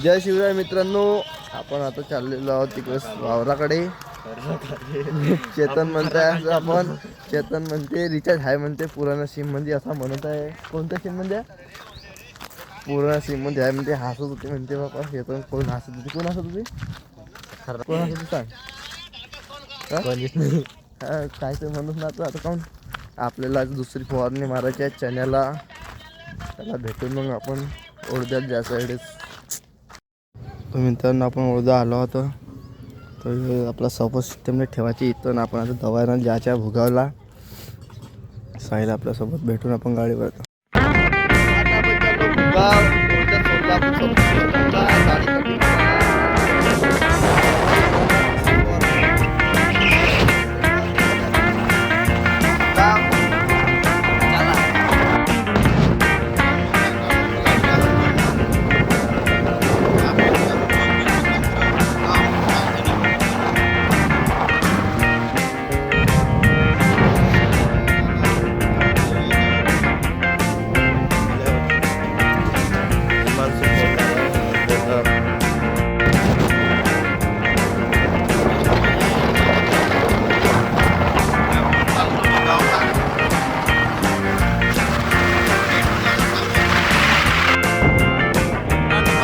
जय शिवराय मित्रांनो, आपण आता चाललेलो आहोत तिकडे वावराकडे. चेतन म्हणताय असं आपण, चेतन म्हणते रिचार्ज आहे म्हणते पुराणा सिम मध्ये, असा म्हणत आहे. कोणत्या सिम मध्ये? पुराणा सिम मध्ये आहे म्हणते. हसत होते म्हणते बाबा. चेतन कोण हसत होती? कोण हसत होती? कोण हसत होती सांग. काय ते म्हणून ना आता काऊन आपल्याला दुसरी फवारणी मारायची आहे चण्याला. त्याला भेटून मग आपण ओढद्यात ज्या साईडच. तर मित्रांनो आपण ओढदा आलो होतो. तर आपला सपोर्ट सिस्टमने ठेवायची इथं. आपण आता दवायला ज्याच्या भुगावला साईला आपल्यासोबत भेटून आपण गाडी भरतो.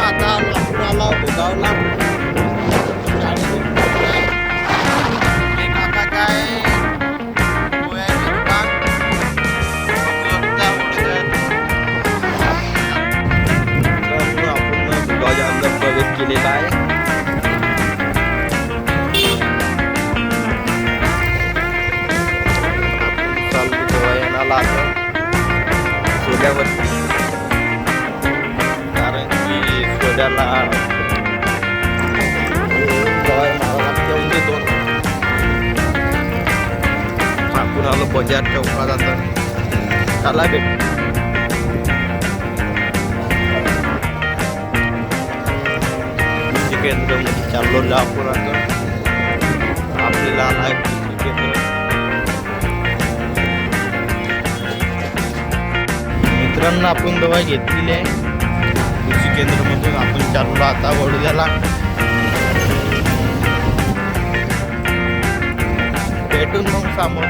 आता आपण चाललो भुगाव. ओढद्यात सोडला आपण सपोर्ट सिस्टमला. गाडी केलेला आहे. चालू दवायाला सोड्यावरती, कारण की सोड्याला दवाई मारा लागते. म्हणजे दोन टाकून आलो बजार चौकात. आता त्याला भेट केंद्र मध्ये चाललो आपण. आता आपल्याला आला केंद्र. मित्रांनो आपण दवाई घेतलेली आहे कृषी केंद्रामधून. आपण चाललो आता वडोद्याला. भेटून मग सामोर.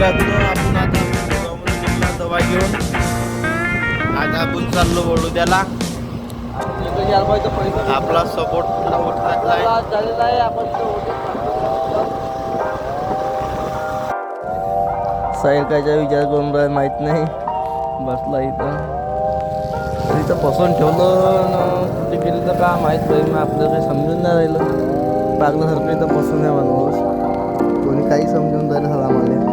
आपण आता दवा घेऊन आता आपण चाललो वडोद्याला. आपला सपोर्ट झालेला आहे. आपण साहेब कायचा विचार करून राहील माहित नाही. बसला इथं बसून ठेवलं. कुठे गेली तर का माहीत नाही. मग आपल्याला काही समजून नाही राहिलं. पागल्यासारखं इथं बसून नाही माणूस. कोणी काही समजून राहिलं सर आम्हाला.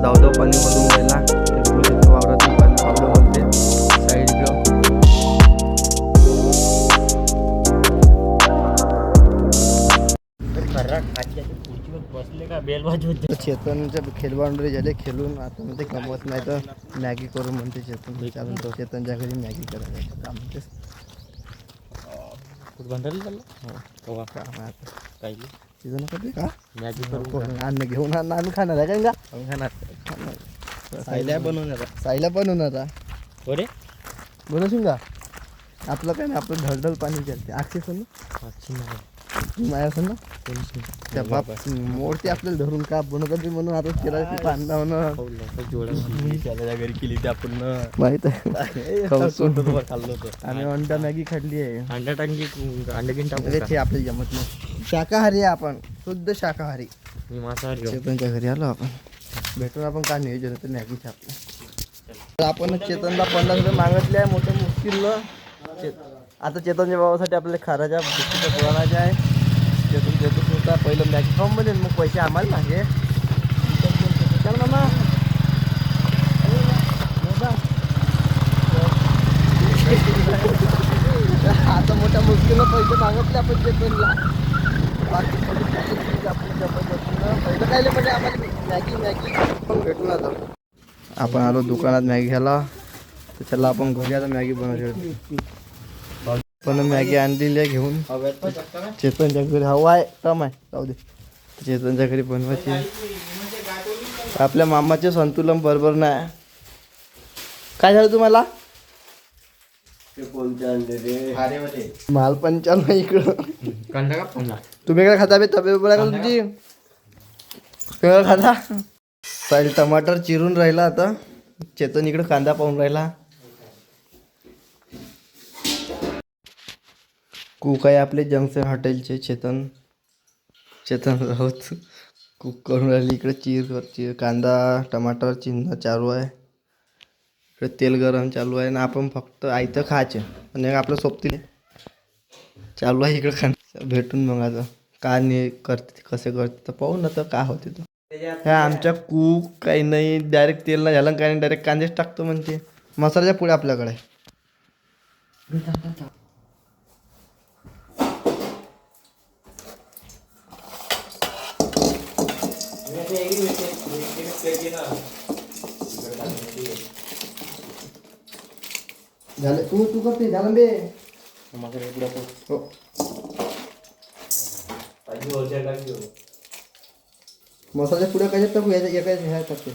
धावधाव पाणी मधून गेला. वावरातून पाणी पावलं बोलते साईड घेऊ. चेतनच्या खेळबांडरे झाले खेळून. आता म्हणते कमवत नाही तर मॅगी करू म्हणते चेतन. चालून तो चेतनच्या घरी मॅगी करायचं काम म्हणते. भांडायला चाललं काही तिथं नको ते का मॅगी करू. अन्न घेऊन आम्ही खाणार आहे का? खाणार. सायल्या बनवणार. साईला बनवणार हो रे. बनवशील का? आपलं काय नाही. आपलं ढळढळ पाणी चालते. आक्षी असेल ना माया असेल ना. त्या बाप मोडते आपल्याला धरून का बनवतात ते म्हणून आता केला पांदा म्हणून त्याला घरी केली ते आपण माहित आहे. खाल्लं होतं. आम्ही अंडा मॅगी खाल्ली आहे. अंडा टाकी अंडे घेऊन टाकू. ते आपल्याला जमत नाही. शाकाहारी आहे आपण, शुद्ध शाकाहारी. मी मांसाहारी. चेतनच्या घरी आलो आपण. भेटून आपण काय नियोजन होतं मॅगीचं आपलं. आपण चेतनला 50 रुपये मागितले आहे मोठं मुश्किल. आता चेतनच्या भावासाठी आपल्याला खाराच्या बिस्किटच्या पुराणाच्या आहे. चेतन देतच होता. पहिलं मॅगी खाऊन बनेल मग पैसे आम्हाला मागे. चल मामा. आता मोठ्या मुश्किलला पैसे मागितले आपण चेतनला. बाकी आपण जबरदस्तीनं पहिलं काय म्हणजे आम्हाला मॅगी पण भेटून आता आपण आलो दुकानात मॅगी घ्यायला. तर चला आपण घरी आता मॅगी बनवायची. पण मॅगी आणलेली आहे घेऊन चेतनच्या घरी. हवा आहे कम आहे जाऊ दे. चेतनच्या घरी बनवायची. आपल्या मामाचे संतुलन बरोबर नाही. काय झालं तुम्हाला? माल पण चालू आहे इकडं. तुम्ही काय खाता बे? तब्येत बरं का तुमची? काय खाता? पहिले टमाटर चिरून राहिला. आता चेतन इकडं कांदा पाहून राहिला. कुक आहे आपले जंक्शन हॉटेलचे चेतन राऊत. कुक करून राहिली इकडे. चीर कांदा टमाटर चिंना चालू आहे. इकडे तेल गरम चालू आहे. ना आपण फक्त आयतं खायचे आणि आपलं सोबतीने चालू आहे इकडं खाणं. भेटून मग आता का नाही करते कसे करते तर पाहू ना तर काय होते. तो ह्या आमच्या कूक काही नाही डायरेक्ट तेल नाही झालं काही नाही डायरेक्ट कांदेच टाकतो म्हणते. मसाल्याच्या पुढे आपल्याकडे झालं. तू करते झालं बे. हो मसाल्याच्या पुढे काय टाकू एका ह्या टाकते.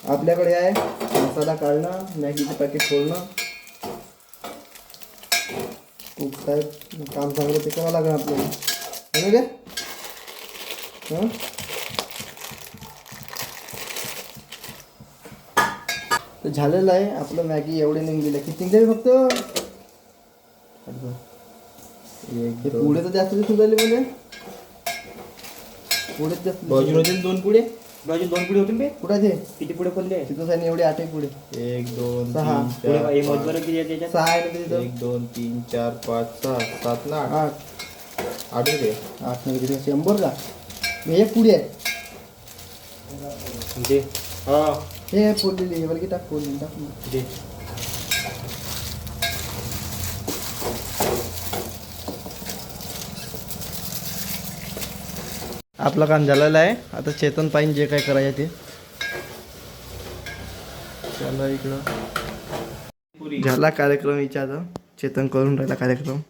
आपल्याकडे आहे मसाला काढणं मॅगीचे पॅकेट फोडणं. खूप साहेब काम चांगलं ते करावं लागेल आपल्याला. हां तर झालेलं आहे आपलं. मॅगी एवढे निघलेलं आहे. किती निघाले फक्त? पुढे तर जास्त दिसून राहिले म्हणजे पुढे जास्त बाजून होते 2 पुढे. बाजू 2 पुढे होते. कुठाचे किती पुढे पडले? तिथं साईन एवढे 8 पुढे. 1 2 6 किती आहे त्याच्यात? 6 आहे ना तिथं. 1 2 3 4 5 6 7 ना 8 8 होते. 8 नाही किती 100 का? हे पुढे आहे. म्हणजे हा हे फोडलेली हे बरं टाक फोडलेली टाक दे. आपलं काम झालेलं आहे. आता चेतन पाहिजे जे काय करायचं ते. चला इकडं झाला कार्यक्रम विचार. चेतन करून राहिला कार्यक्रम.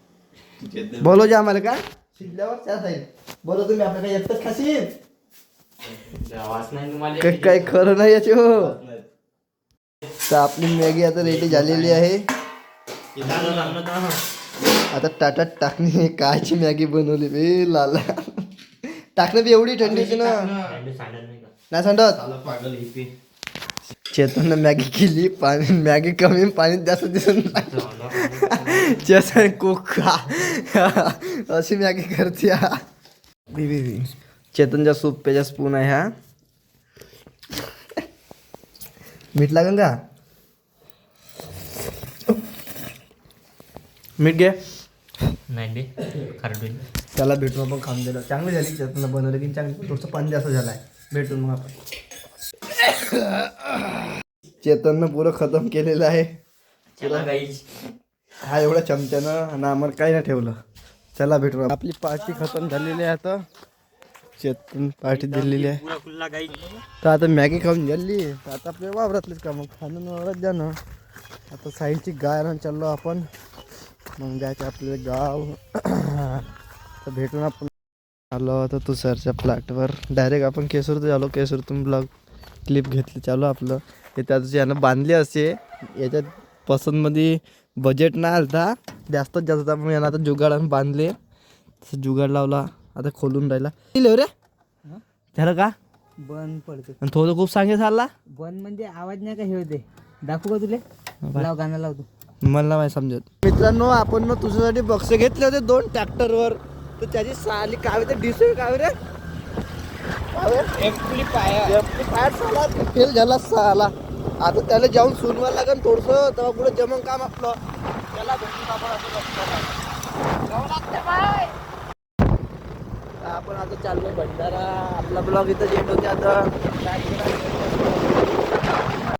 बोलो जे आम्हाला का शिजल्यावर त्या जाईल. बोलो तुम्ही आपल्या काही एकटंच खाशील काही खरं नाही याचे. हो तर आपली मॅगी आता रेडी झालेली आहे. आता टाटात टाकणे कायची मॅगी बनवली बे लाला. टाकणं बी एवढी थंडीची ना नाही सांडत. चेतननं मॅगी केली. पाणी मॅगी कमी पाणी जास्त दिसत चेतन कोका अशी मॅगी करते. चेतनच्या सूप पेच्या स्पून आहे. हा मीठ लागेल का? मीठ घे. नाही खरडून त्याला भेटून आपण खाऊन दिलं. चांगली झाली चेतनला बनवलं की चांगली. थोडंसं पाणी जास्त झालं आहे. भेटून मग आपण चेतननं पुरं खतम केलेलं आहे. हा एवढ्या चमच्यानं आणि आम्हाला काही नाही ठेवलं. चला भेटू. आपली पार्टी खतम झालेली आहे. आता चेतन पार्टी दिलेली आहे. तर आता मॅगी खाऊन झाली. तर आता आपल्या वावरातलीच का मग खाणं वावरात जाणं. आता साईडची गाय आणून चाललो आपण. मग जायचं आपलं गाव. तर भेटून आपण आलो आता तुषारच्या फ्लॅटवर. डायरेक्ट आपण केशरचं झालो. केशरतून ब्लॉग क्लिप घेतली चालू आपलं. हे त्याचं यानं बांधले असे. याच्यात पसंतमध्ये बजेट नाही आलता जास्तच जास्त. आपण यानं आता जुगाडानं बांधले. तसं जुगाड लावला. आता खोलून राहिला. रे झालं का बंद पडते. आणि थोडं खूप सांगे चालला. बंद म्हणजे आवाज नाही का हे होते. दाखवू का तुले? लाव गाणं लावतो. मला नाही समजत. मित्रांनो आपण तुझ्यासाठी बक्स घेतले होते 2 ट्रॅक्टरवर. तर त्याची साली कावे तर डिसेल कावे रे फेल झाला साला. आता त्याला जाऊन सुनवा लागेल थोडंसं तेव्हा पुढे जमन काम आपलं. त्याला भेटून आपण आता चाललो भंडारा. आपला ब्लॉग इथं जेट होते. आता